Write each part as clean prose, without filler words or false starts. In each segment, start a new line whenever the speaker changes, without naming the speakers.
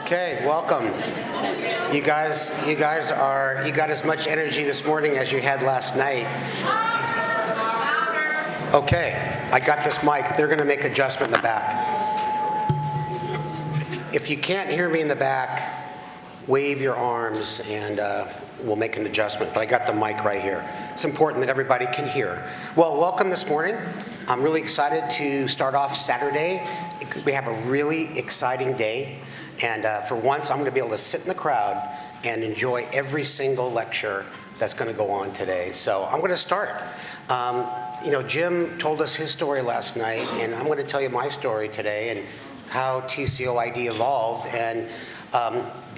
Okay, welcome. You guys got as much energy this morning as you had last night. Okay, I got this mic. They're going to make adjustment in the back. If you can't hear me in the back, wave your arms and we'll make an adjustment. But I got the mic right here. It's important that everybody can hear. Well, welcome this morning. I'm really excited to start off Saturday. We have a really exciting day. And for once, I'm going to be able to sit in the crowd and enjoy every single lecture that's going to go on today. So I'm going to start. Jim told us his story last night, and I'm going to tell you my story today and how TCOID evolved, and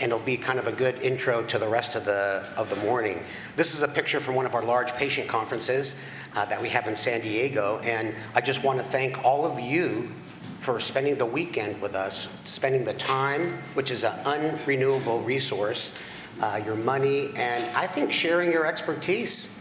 it'll be kind of a good intro to the rest of the morning. This is a picture from one of our large patient conferences that we have in San Diego, and I just want to thank all of you for spending the weekend with us, spending the time, which is an unrenewable resource, your money, and I think sharing your expertise.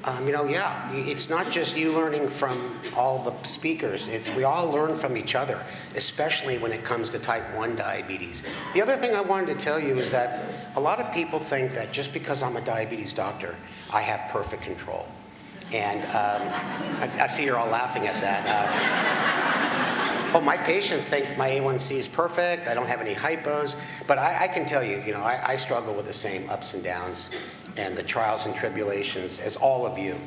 It's not just you learning from all the speakers. We all learn from each other, especially when it comes to type 1 diabetes. The other thing I wanted to tell you is that a lot of people think that just because I'm a diabetes doctor, I have perfect control. And I see you're all laughing at that. My patients think my A1C is perfect, I don't have any hypos, but I can tell you, I struggle with the same ups and downs and the trials and tribulations as all of you.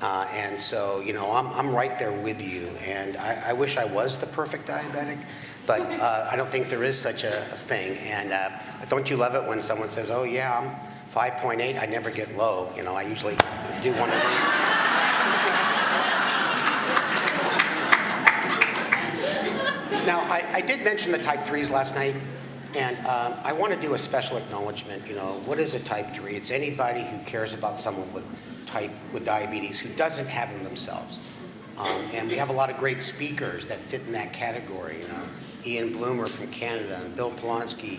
And so, I'm right there with you, and I wish I was the perfect diabetic, but I don't think there is such a thing. And don't you love it when someone says, oh yeah, I'm 5.8, I never get low. I usually do one of these. Now, I did mention the type 3s last night, and I want to do a special acknowledgement. What is a type 3? It's anybody who cares about someone with diabetes who doesn't have them themselves. And we have a lot of great speakers that fit in that category. Ian Bloomer from Canada, and Bill Polonsky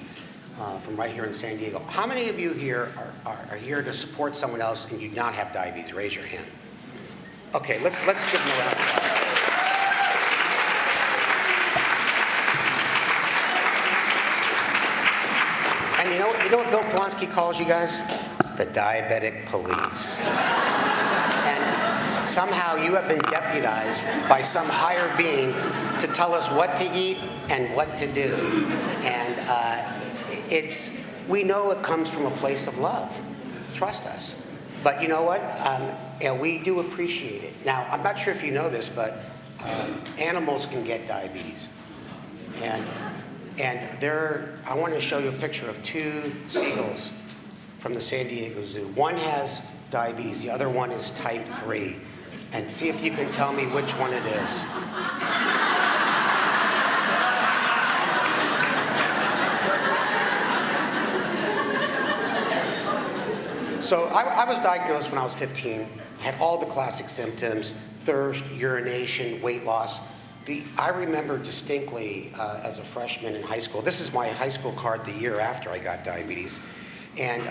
from right here in San Diego. How many of you here are here to support someone else and you do not have diabetes? Raise your hand. Okay, let's give them a round of applause. And you know what Bill Polonsky calls you guys? The diabetic police. And somehow you have been deputized by some higher being to tell us what to eat and what to do. And we know it comes from a place of love. Trust us. But you know what? We do appreciate it. Now, I'm not sure if you know this, but animals can get diabetes. And I want to show you a picture of 2 seagulls from the San Diego Zoo. One has diabetes, the other one is type 3. And see if you can tell me which one it is. So I was diagnosed when I was 15. I had all the classic symptoms: thirst, urination, weight loss. I remember distinctly as a freshman in high school. This is my high school card the year after I got diabetes. And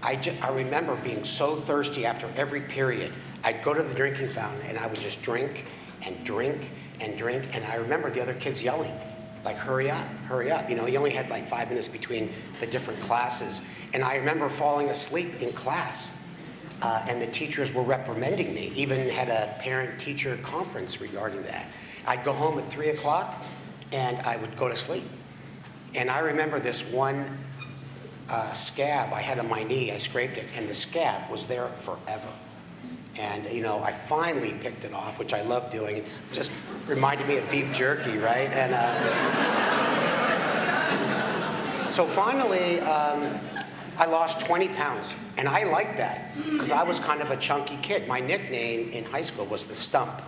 I remember being so thirsty after every period. I'd go to the drinking fountain and I would just drink and drink and drink. And I remember the other kids yelling, like, hurry up, hurry up. You only had like 5 minutes between the different classes. And I remember falling asleep in class. And the teachers were reprimanding me, even had a parent-teacher conference regarding that. I'd go home at 3 o'clock, and I would go to sleep. And I remember this one scab I had on my knee. I scraped it, and the scab was there forever. And, I finally picked it off, which I love doing. It just reminded me of beef jerky, right? And so finally, I lost 20 pounds, and I liked that because I was kind of a chunky kid. My nickname in high school was the Stump.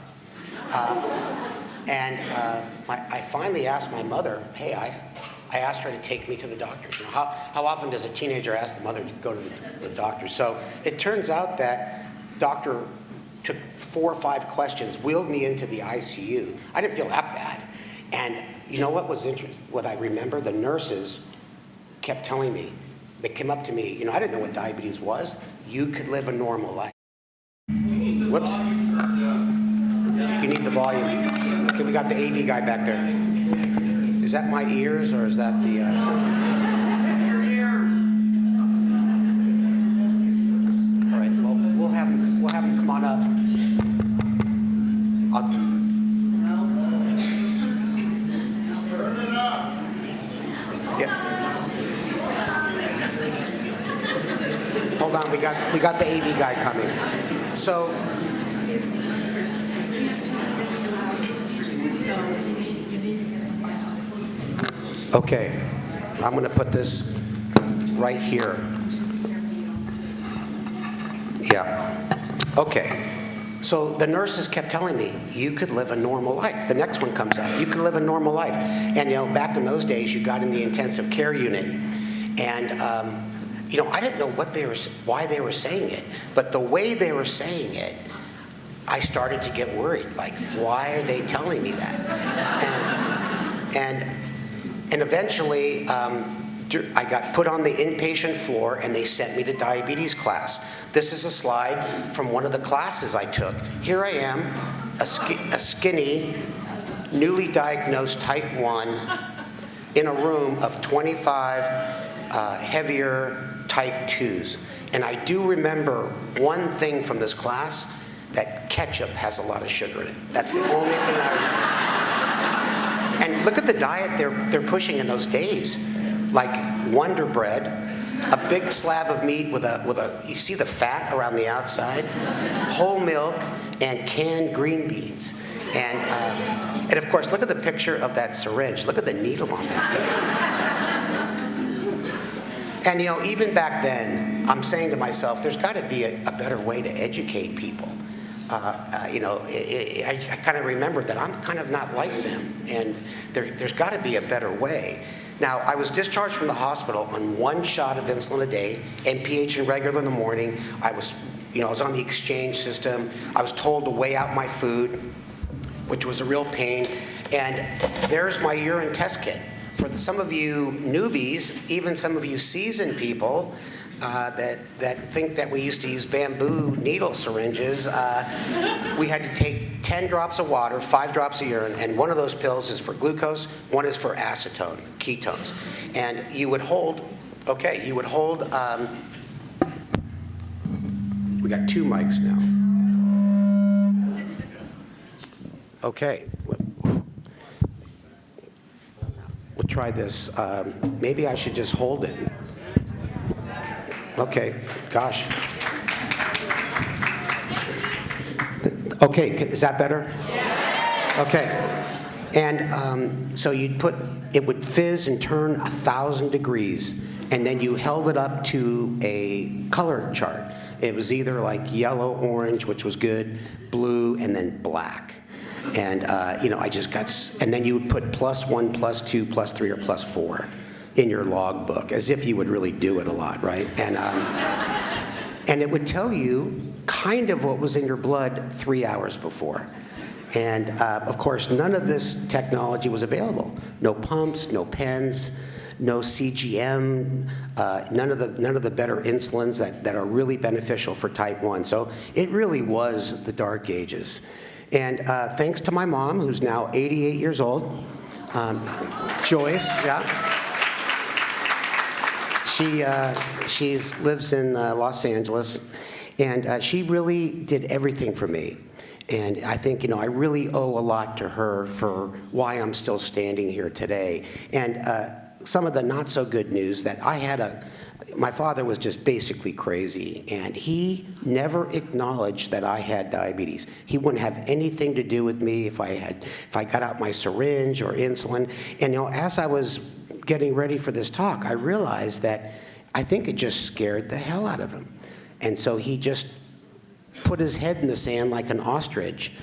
I finally asked my mother, hey, I asked her to take me to the doctor. How often does a teenager ask the mother to go to the doctor? So it turns out that doctor took 4 or 5 questions, wheeled me into the ICU. I didn't feel that bad. And you know what was interesting? What I remember, the nurses kept telling me, they came up to me, I didn't know what diabetes was. You could live a normal life. Whoops. You need the volume. Okay, we got the AV guy back there. Is that my ears, or is that the... Your ears. All right, well, we'll have them come on up. Hold on, we got the AV guy coming. So, okay, I'm going to put this right here. Yeah. Okay. So the nurses kept telling me, you could live a normal life. The next one comes out, you could live a normal life. And back in those days, you got in the intensive care unit, and I didn't know why they were saying it, but the way they were saying it, I started to get worried. Like, why are they telling me that? And eventually, I got put on the inpatient floor, and they sent me to diabetes class. This is a slide from one of the classes I took. Here I am, a skinny, newly diagnosed type 1, in a room of 25 heavier type 2s. And I do remember one thing from this class, that ketchup has a lot of sugar in it. That's the only thing I remember. And look at the diet they're pushing in those days. Like Wonder Bread, a big slab of meat with a you see the fat around the outside, whole milk, and canned green beans. And of course, look at the picture of that syringe. Look at the needle on that thing. And even back then, I'm saying to myself, there's got to be a better way to educate people. I kind of remembered that I'm kind of not like them, and there's got to be a better way. Now, I was discharged from the hospital on 1 shot of insulin a day, NPH and regular in the morning. I was on the exchange system. I was told to weigh out my food, which was a real pain. And there's my urine test kit. For some of you newbies, even some of you seasoned people that think that we used to use bamboo needle syringes, we had to take 10 drops of water, 5 drops of urine, and one of those pills is for glucose, one is for acetone, ketones. And you would hold, we got 2 mics now. Okay. We'll try this. Maybe I should just hold it. Okay, gosh. Okay, is that better? Okay. And so it would fizz and turn 1,000 degrees, and then you held it up to a color chart. It was either like yellow, orange, which was good, blue, and then black. And, I just got, and then you would put +1, +2, +3, or +4 in your log book, as if you would really do it a lot, right? And it would tell you kind of what was in your blood 3 hours before. And, of course, none of this technology was available. No pumps, no pens, no CGM, none of the better insulins that are really beneficial for type 1. So it really was the dark ages. And thanks to my mom, who's now 88 years old, Joyce, yeah. She lives in Los Angeles, and she really did everything for me. And I think, I really owe a lot to her for why I'm still standing here today. And some of the not so good news that my father was just basically crazy, and he never acknowledged that I had diabetes. He wouldn't have anything to do with me if I got out my syringe or insulin. And as I was getting ready for this talk, I realized that I think it just scared the hell out of him. And so he just put his head in the sand like an ostrich.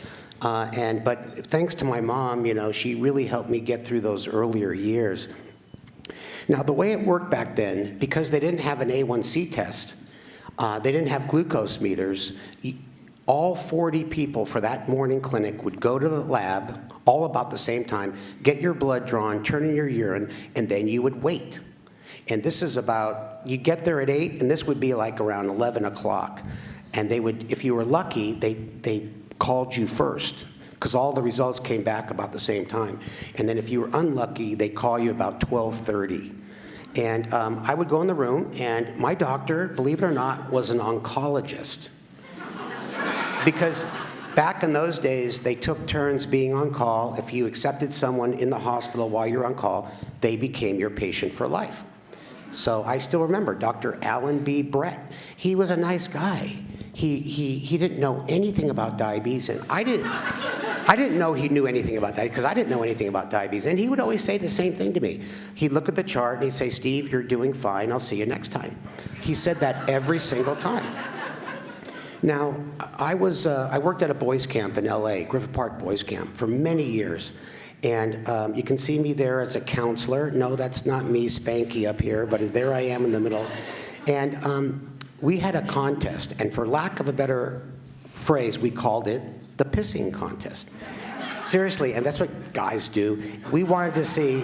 But thanks to my mom, she really helped me get through those earlier years. Now, the way it worked back then, because they didn't have an A1C test, they didn't have glucose meters, all 40 people for that morning clinic would go to the lab all about the same time, get your blood drawn, turn in your urine, and then you would wait. And this is you get there at 8, and this would be like around 11 o'clock. And they would, if you were lucky, they called you first, because all the results came back about the same time. And then if you were unlucky, they'd call you about 12:30. And I would go in the room, and my doctor, believe it or not, was an oncologist. Because back in those days, they took turns being on call. If you accepted someone in the hospital while you're on call, they became your patient for life. So I still remember Dr. Alan B. Brett. He was a nice guy. He didn't know anything about diabetes, and I didn't know he knew anything about that because I didn't know anything about diabetes. And he would always say the same thing to me. He'd look at the chart and he'd say, "Steve, you're doing fine. I'll see you next time." He said that every single time. Now, I worked at a boys camp in LA, Griffith Park Boys Camp, for many years. And you can see me there as a counselor. No, that's not me, Spanky, up here, but there I am in the middle. And we had a contest, and for lack of a better phrase, we called it the pissing contest. Seriously, and that's what guys do. We wanted to see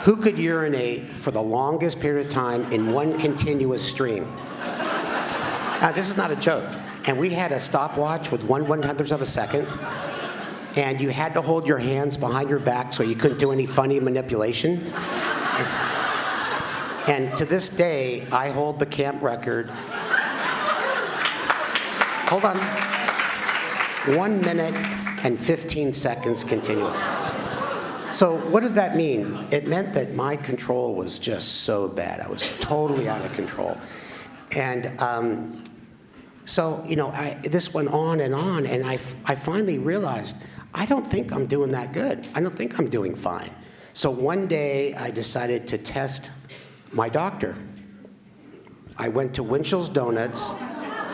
who could urinate for the longest period of time in one continuous stream. Now, this is not a joke. And we had a stopwatch with 1/100th of a second, and you had to hold your hands behind your back so you couldn't do any funny manipulation. And to this day, I hold the camp record. Hold on. 1 minute and 15 seconds continuous. So what did that mean? It meant that my control was just so bad. I was totally out of control. And so, this went on, and I finally realized, I don't think I'm doing that good. I don't think I'm doing fine. So one day, I decided to test my doctor. I went to Winchell's Donuts,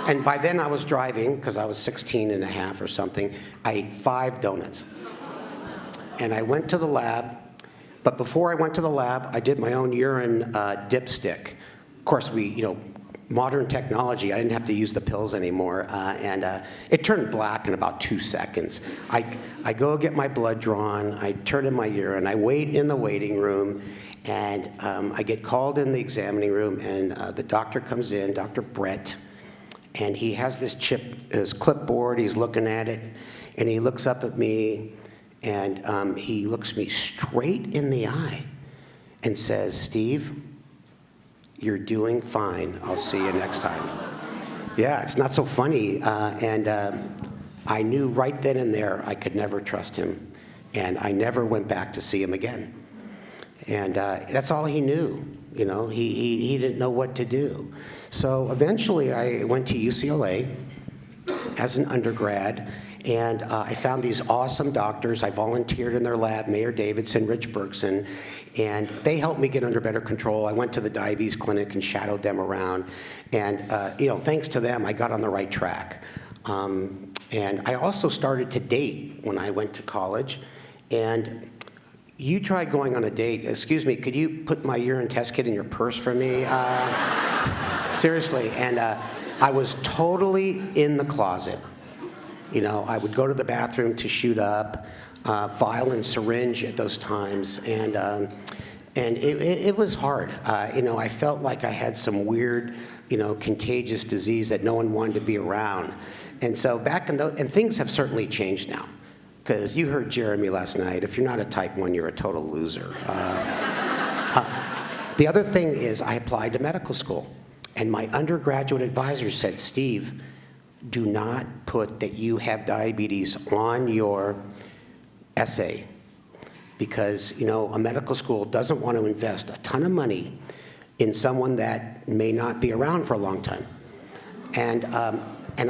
and by then I was driving, because I was 16 and a half or something. I ate 5 donuts. And I went to the lab, but before I went to the lab, I did my own urine dipstick. Of course, modern technology, I didn't have to use the pills anymore, and it turned black in about 2 seconds. I go get my blood drawn, I turn in my urine, I wait in the waiting room, and I get called in the examining room, and the doctor comes in, Dr. Brett, and he has this clipboard, he's looking at it, and he looks up at me, and he looks me straight in the eye and says, "Steve, you're doing fine. I'll see you next time." Yeah, it's not so funny. And I knew right then and there I could never trust him. And I never went back to see him again. And that's all he knew. He didn't know what to do. So eventually I went to UCLA as an undergrad. And I found these awesome doctors. I volunteered in their lab, Mayor Davidson, Rich Bergson, and they helped me get under better control. I went to the diabetes clinic and shadowed them around. And thanks to them, I got on the right track. And I also started to date when I went to college. And you try going on a date. Excuse me, could you put my urine test kit in your purse for me? Seriously. And I was totally in the closet. I would go to the bathroom to shoot up, vial and syringe at those times, and it was hard. I felt like I had some weird, contagious disease that no one wanted to be around. And so back in those, and things have certainly changed now, because you heard Jeremy last night. If you're not a type 1, you're a total loser. The other thing is I applied to medical school, and my undergraduate advisor said, "Steve, do not put that you have diabetes on your essay, because a medical school doesn't want to invest a ton of money in someone that may not be around for a long time." And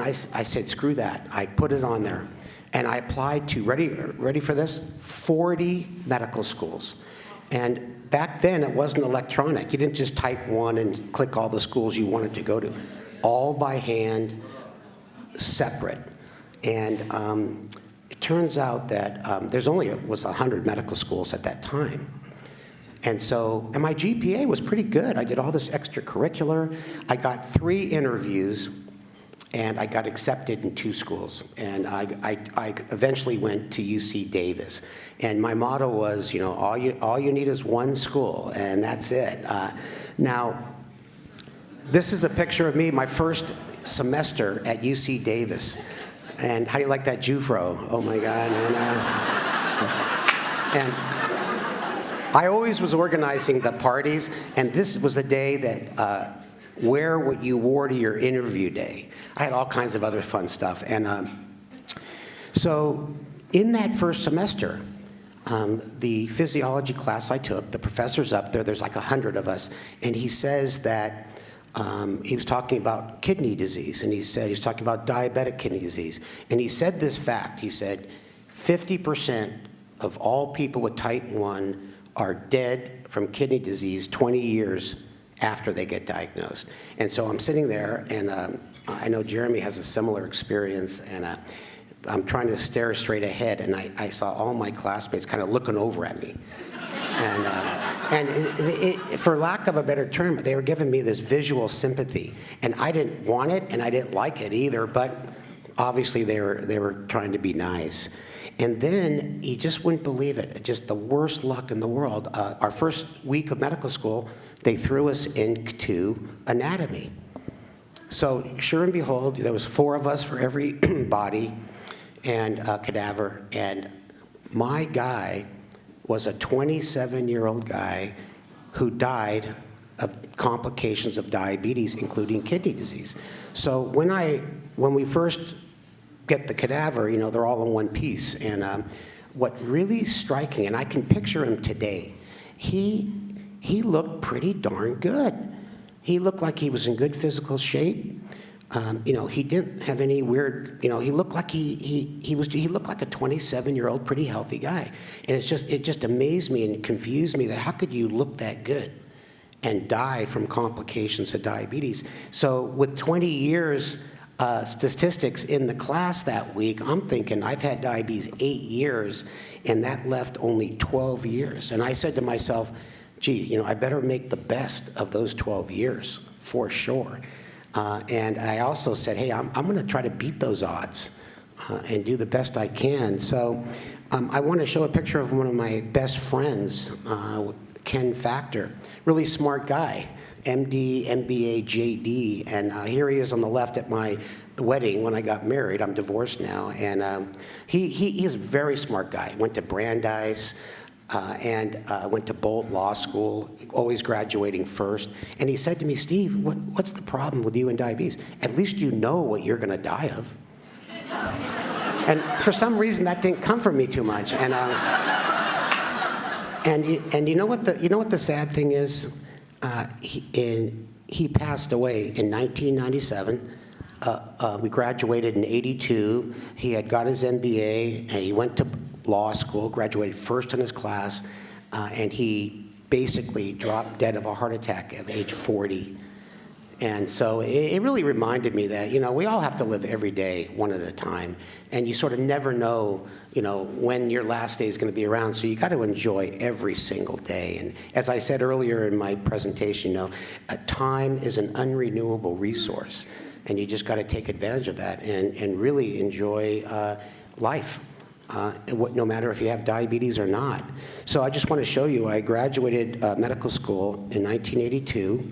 I said, screw that. I put it on there, and I applied to, ready for this, 40 medical schools. And back then it wasn't electronic. You didn't just type one and click all the schools you wanted to go to, all by hand, separate. And it turns out that there's only was 100 medical schools at that time. And my GPA was pretty good. I did all this extracurricular. I got 3 interviews, and I got accepted in 2 schools. And I eventually went to UC Davis. And my motto was, all you need is one school, and that's it. Now, this is a picture of me, my first semester at UC Davis. And how do you like that Jufro? Oh my God. And I always was organizing the parties, and this was the day that wear what you wore to your interview day. I had all kinds of other fun stuff. And so in that first semester, the physiology class I took, the professor's up there, there's like 100 of us, and he says that he was talking about kidney disease, and he was talking about diabetic kidney disease. And he said this fact, he said, 50% of all people with type 1 are dead from kidney disease 20 years after they get diagnosed. And so I'm sitting there, and I know Jeremy has a similar experience, and I'm trying to stare straight ahead, and I saw all my classmates kind of looking over at me. And for lack of a better term, they were giving me this visual sympathy. And I didn't want it, and I didn't like it either, but obviously they were trying to be nice. And then you just wouldn't believe it, just the worst luck in the world. Our first week of medical school, they threw us into anatomy. So sure and behold, there was 4 of us for every body and cadaver, and my guy was a 27-year-old guy who died of complications of diabetes, including kidney disease. So when we first get the cadaver, they're all in one piece. And what really striking, and I can picture him today, he looked pretty darn good. He looked like he was in good physical shape. He didn't have any weird, he looked like he looked like a 27-year-old pretty healthy guy. And it just amazed me and confused me that how could you look that good and die from complications of diabetes? So with 20 years statistics in the class that week, I'm thinking I've had diabetes 8 years, and that left only 12 years. And I said to myself, gee, I better make the best of those 12 years for sure. And I also said, hey, I'm going to try to beat those odds and do the best I can. So I want to show a picture of one of my best friends, Ken Factor, really smart guy, MD, MBA, JD, and here he is on the left at my wedding when I got married. I'm divorced now, and he is a very smart guy. Went to Brandeis, and went to Bolt Law School, always graduating first. And he said to me, Steve, what's the problem with you and diabetes? At least you know what you're going to die of. And for some reason, that didn't comfort me too much. And you know what the sad thing is? He passed away in 1997. We graduated in 82. He had got his MBA, and he went to law school, graduated first in his class, and he basically dropped dead of a heart attack at age 40. And so it really reminded me that, we all have to live every day one at a time, and you sort of never know, when your last day is going to be around, so you got to enjoy every single day. And as I said earlier in my presentation, time is an unrenewable resource, and you just got to take advantage of that and really enjoy life. No matter if you have diabetes or not. So I just want to show you, I graduated medical school in 1982,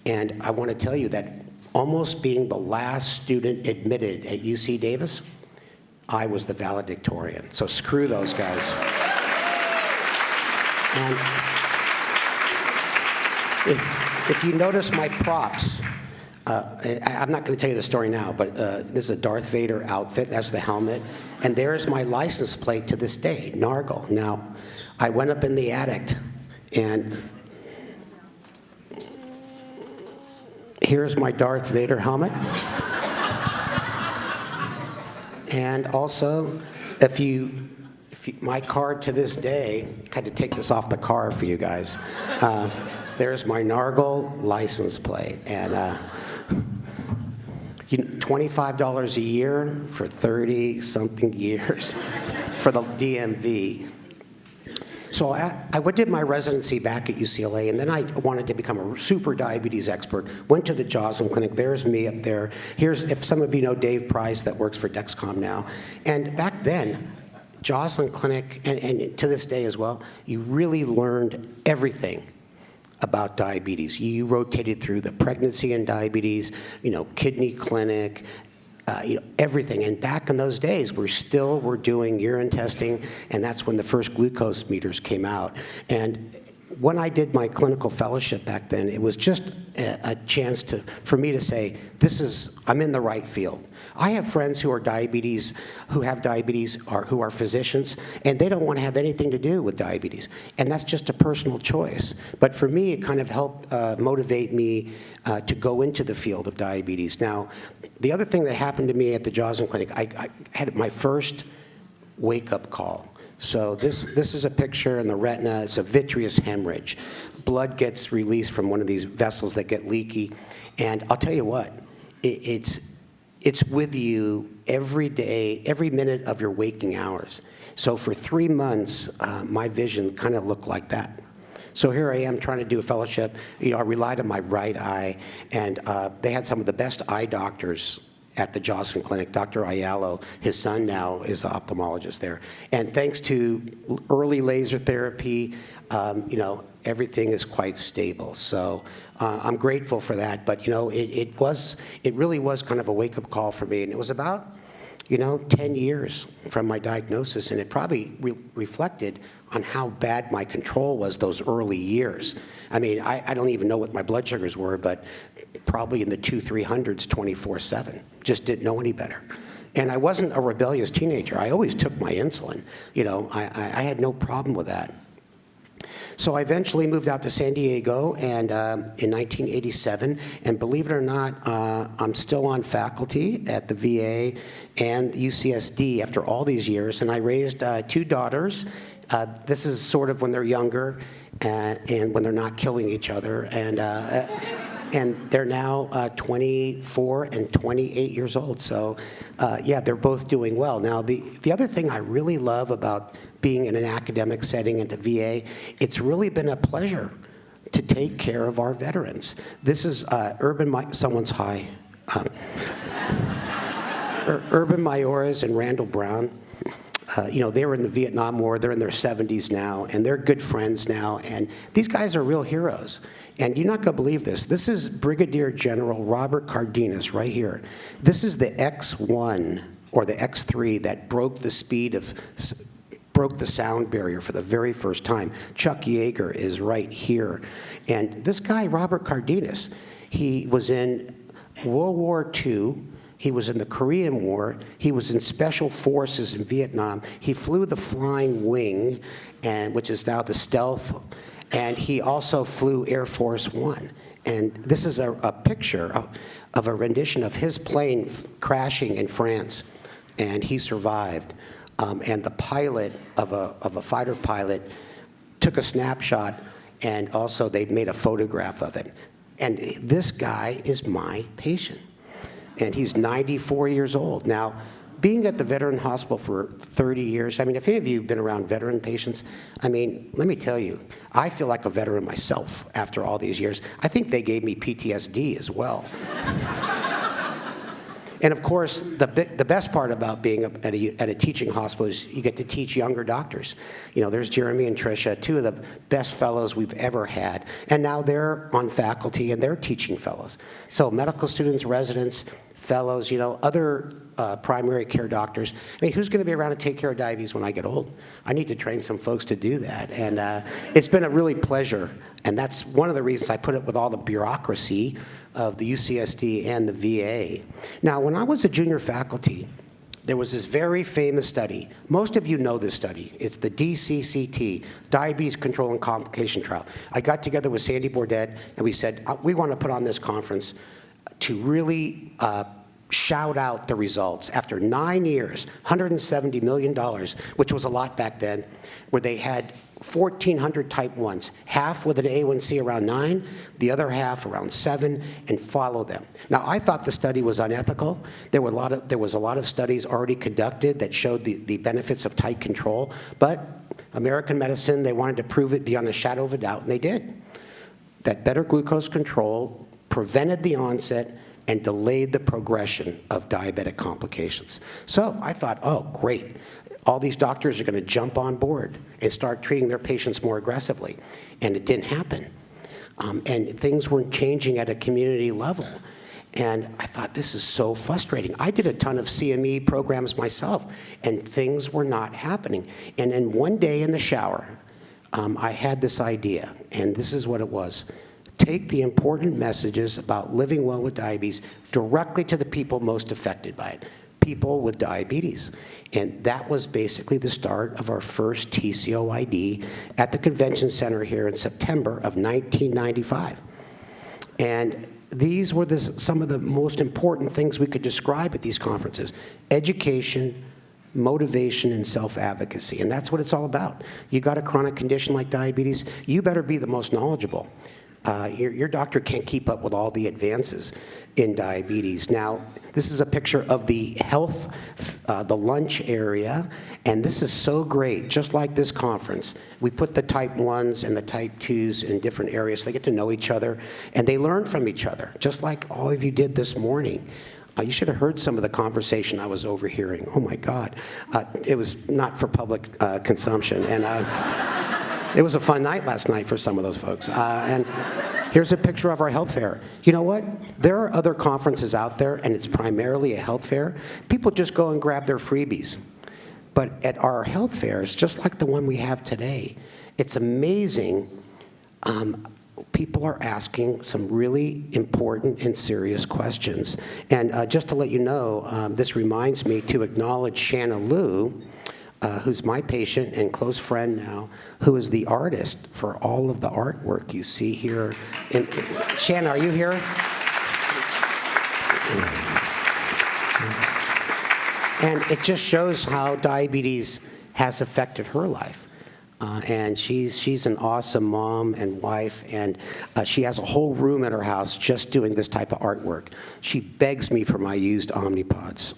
and I want to tell you that almost being the last student admitted at UC Davis, I was the valedictorian. So screw those guys. And if you notice my props, I'm not going to tell you the story now, but this is a Darth Vader outfit. That's the helmet. And there's my license plate to this day, Nargle. Now, I went up in the attic, and here's my Darth Vader helmet. And also, my card to this day, had to take this off the car for you guys. There's my Nargle license plate. And $25 a year for 30-something years for the DMV. So I did my residency back at UCLA, and then I wanted to become a super diabetes expert. Went to the Joslin Clinic. There's me up there. Here's, if some of you know Dave Price, that works for Dexcom now. And back then, Joslin Clinic, and to this day as well, you really learned everything about diabetes. You rotated through the pregnancy and diabetes, kidney clinic, everything. And back in those days, we're doing urine testing, and that's when the first glucose meters came out. And when I did my clinical fellowship back then, it was just a chance for me to say, I'm in the right field. I have friends who have diabetes, or who are physicians, and they don't want to have anything to do with diabetes. And that's just a personal choice. But for me, it kind of helped motivate me to go into the field of diabetes. Now, the other thing that happened to me at the Joslin Clinic, I had my first wake-up call. So this is a picture in the retina. It's a vitreous hemorrhage. Blood gets released from one of these vessels that get leaky. And I'll tell you what, it's with you every day, every minute of your waking hours. So for 3 months, my vision kind of looked like that. So here I am trying to do a fellowship. I relied on my right eye, and they had some of the best eye doctors at the Joslin Clinic. Dr. Ayalo, his son now is an ophthalmologist there. And thanks to early laser therapy, everything is quite stable. So I'm grateful for that. But it really was kind of a wake-up call for me. And it was about 10 years from my diagnosis, and it probably reflected on how bad my control was those early years. I mean, I don't even know what my blood sugars were, but probably in the 200-300s 24/7. Just didn't know any better. And I wasn't a rebellious teenager. I always took my insulin. I had no problem with that. So I eventually moved out to San Diego and in 1987, and believe it or not, I'm still on faculty at the VA and UCSD after all these years, and I raised 2 daughters. This is sort of when they're younger and when they're not killing each other, and they're now 24 and 28 years old. So yeah, they're both doing well. Now, the other thing I really love about being in an academic setting at the VA, it's really been a pleasure to take care of our veterans. This is someone's high. Urban Mayores and Randall Brown. They were in the Vietnam War. They're in their 70s now, and they're good friends now. And these guys are real heroes. And you're not going to believe this. This is Brigadier General Robert Cardenas right here. This is the X-1 or the X-3 that broke the sound barrier for the very first time. Chuck Yeager is right here. And this guy, Robert Cardenas, he was in World War II. He was in the Korean War. He was in Special Forces in Vietnam. He flew the Flying Wing, which is now the Stealth, and he also flew Air Force One. And this is a picture of a rendition of his plane crashing in France, and he survived. And the pilot of a fighter pilot took a snapshot, and also they made a photograph of it. And this guy is my patient. And he's 94 years old. Now, being at the Veteran Hospital for 30 years, I mean, if any of you have been around veteran patients, I mean, let me tell you, I feel like a veteran myself after all these years. I think they gave me PTSD as well. And of course, the best part about being at a teaching hospital is you get to teach younger doctors. There's Jeremy and Tricia, 2 of the best fellows we've ever had. And now they're on faculty and they're teaching fellows. So medical students, residents, fellows, other primary care doctors. I mean, who's going to be around to take care of diabetes when I get old? I need to train some folks to do that. And it's been a really pleasure. And that's one of the reasons I put it with all the bureaucracy of the UCSD and the VA. Now, when I was a junior faculty, there was this very famous study. Most of you know this study. It's the DCCT, Diabetes Control and Complication Trial. I got together with Sandy Bourdet, and we said, we want to put on this conference to really shout out the results. After 9 years, $170 million, which was a lot back then, where they had 1,400 type 1s, half with an A1C around 9, the other half around 7, and follow them. Now, I thought the study was unethical. There was a lot of studies already conducted that showed the benefits of tight control, but American medicine, they wanted to prove it beyond a shadow of a doubt, and they did. That better glucose control prevented the onset and delayed the progression of diabetic complications. So I thought, oh, great. All these doctors are going to jump on board and start treating their patients more aggressively. And it didn't happen. And things weren't changing at a community level. And I thought, this is so frustrating. I did a ton of CME programs myself, and things were not happening. And then one day in the shower, I had this idea, and this is what it was. Take the important messages about living well with diabetes directly to the people most affected by it, people with diabetes. And that was basically the start of our first TCOID at the convention center here in September of 1995. And these were some of the most important things we could describe at these conferences: education, motivation, and self-advocacy. And that's what it's all about. You got a chronic condition like diabetes, you better be the most knowledgeable. Your doctor can't keep up with all the advances in diabetes. Now, this is a picture of the health, the lunch area, and this is so great. Just like this conference, we put the type 1s and the type 2s in different areas so they get to know each other, and they learn from each other, just like all of you did this morning. You should have heard some of the conversation I was overhearing. Oh my God. It was not for public consumption. And it was a fun night last night for some of those folks. And here's a picture of our health fair. You know what? There are other conferences out there, and it's primarily a health fair. People just go and grab their freebies. But at our health fairs, just like the one we have today, it's amazing. People are asking some really important and serious questions. And just to let you know, this reminds me to acknowledge Shanna Liu, who's my patient and close friend now, who is the artist for all of the artwork you see here. And Shanna, are you here? And it just shows how diabetes has affected her life. And she's an awesome mom and wife, and she has a whole room at her house just doing this type of artwork. She begs me for my used Omnipods.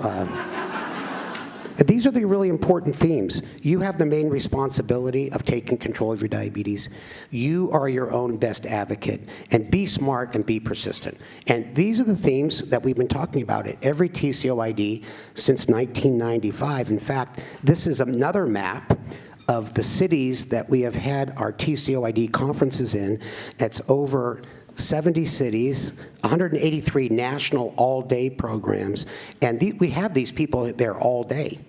These are the really important themes. You have the main responsibility of taking control of your diabetes. You are your own best advocate, and be smart and be persistent. And these are the themes that we've been talking about at every TCOID since 1995. In fact, this is another map of the cities that we have had our TCOID conferences in. It's over 70 cities, 183 national all-day programs, and we have these people there all day.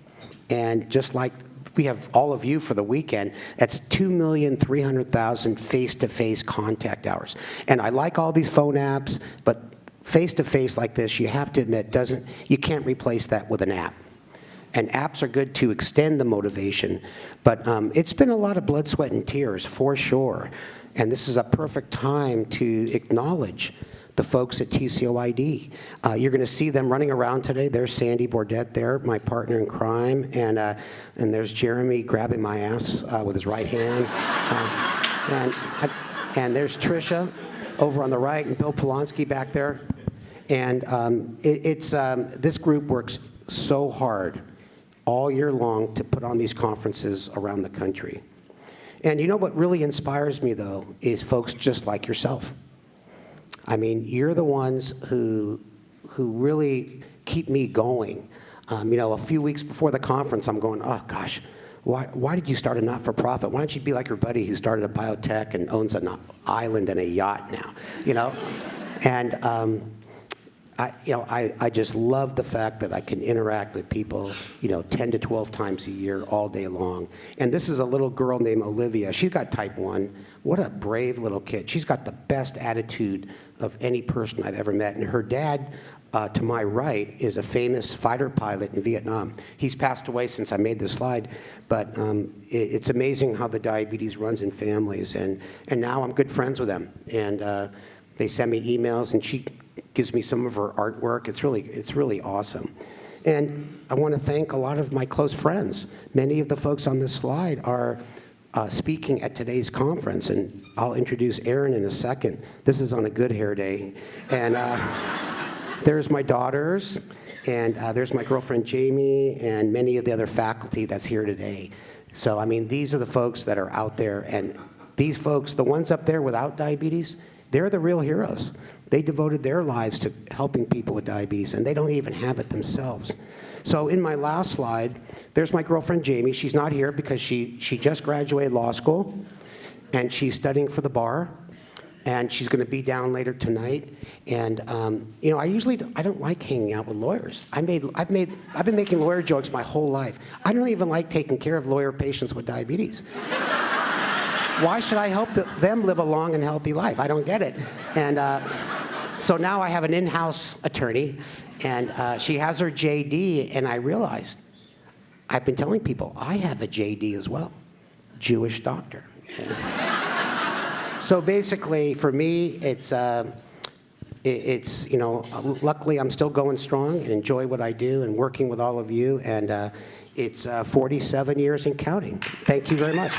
And just like we have all of you for the weekend, that's 2,300,000 face-to-face contact hours. And I like all these phone apps, but face-to-face like this, you have to admit, you can't replace that with an app. And apps are good to extend the motivation, but it's been a lot of blood, sweat, and tears, for sure. And this is a perfect time to acknowledge the folks at TCOID. You're going to see them running around today. There's Sandy Bordet there, my partner in crime, and there's Jeremy grabbing my ass with his right hand. And there's Tricia over on the right, and Bill Polonsky back there. And this group works so hard all year long to put on these conferences around the country. And you know what really inspires me, though, is folks just like yourself. I mean, you're the ones who really keep me going. You know, a few weeks before the conference, I'm going, oh, gosh, why did you start a not-for-profit? Why don't you be like your buddy who started a biotech and owns an island and a yacht now, you know? And I just love the fact that I can interact with people, 10 to 12 times a year, all day long. And this is a little girl named Olivia. She's got type 1. What a brave little kid. She's got the best attitude of any person I've ever met. And her dad, to my right, is a famous fighter pilot in Vietnam. He's passed away since I made this slide, but it's amazing how the diabetes runs in families. And now I'm good friends with them. And they send me emails, and she gives me some of her artwork. It's really awesome. And I want to thank a lot of my close friends. Many of the folks on this slide are speaking at today's conference, and I'll introduce Aaron in a second. This is on a good hair day. And there's my daughters, and there's my girlfriend Jamie, and many of the other faculty that's here today. So, I mean, these are the folks that are out there, and these folks, the ones up there without diabetes, they're the real heroes. They devoted their lives to helping people with diabetes, and they don't even have it themselves. So in my last slide, there's my girlfriend Jamie. She's not here because she just graduated law school, and she's studying for the bar. and she's going to be down later tonight. And you know, I don't like hanging out with lawyers. I've been making lawyer jokes my whole life. I don't even like taking care of lawyer patients with diabetes. Why should I help them live a long and healthy life? I don't get it. And so now I have an in-house attorney, and she has her JD, and I realized I've been telling people I have a JD as well, Jewish doctor. So basically, for me, it's you know, luckily I'm still going strong and enjoy what I do and working with all of you, and it's 47 years and counting. Thank you very much.